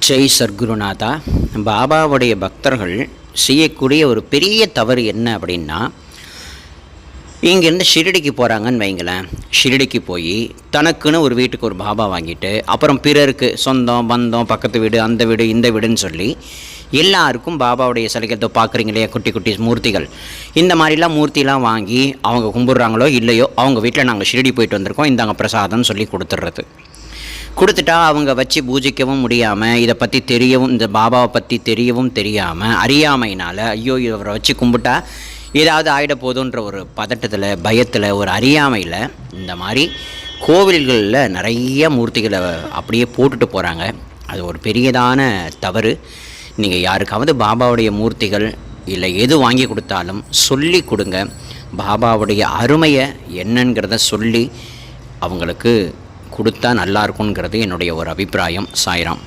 ஜெய் சர்க்குருநாதா. பாபாவுடைய பக்தர்கள் செய்யக்கூடிய ஒரு பெரிய தவறு என்ன அப்படின்னா, இங்கேருந்து ஷிரடிக்கு போகிறாங்கன்னு வைங்களேன். ஷிரடிக்கு போய் தனக்குன்னு ஒரு வீட்டுக்கு ஒரு பாபா வாங்கிட்டு, அப்புறம் பிறருக்கு சொந்தம் பந்தம் பக்கத்து வீடு அந்த வீடு இந்த வீடுன்னு சொல்லி எல்லாருக்கும் பாபாவுடைய சிலைகளை பார்க்குறீங்க இல்லையா, குட்டி குட்டி மூர்த்திகள், இந்த மாதிரிலாம் மூர்த்திலாம் வாங்கி அவங்க கும்பிட்றாங்களோ இல்லையோ அவங்க வீட்டில் நாங்கள் ஷிரடி போயிட்டு வந்திருக்கோம், இந்தாங்க பிரசாதம்னு சொல்லி கொடுத்துட்டா அவங்க வச்சு பூஜிக்கவும் முடியாமல், இதை பற்றி தெரியவும், இந்த பாபாவை பற்றி தெரியவும் தெரியாமல், அறியாமையினால் ஐயோ இவரை வச்சு கும்பிட்டா ஏதாவது ஆகிட போதுன்ற ஒரு பதட்டத்தில் பயத்தில் ஒரு அறியாமையில் இந்த மாதிரி கோவில்களில் நிறைய மூர்த்திகளை அப்படியே போட்டுட்டு போகிறாங்க. அது ஒரு பெரியதான தவறு. நீங்கள் யாருக்காவது பாபாவுடைய மூர்த்திகள் இல்லை எது வாங்கி கொடுத்தாலும் சொல்லி கொடுங்க. பாபாவுடைய அருமையை என்னங்கிறத சொல்லி அவங்களுக்கு கொடுத்தா நல்லா இருக்குங்கிறது என்னுடைய ஒரு அபிப்பிராயம். சாய்ராம்.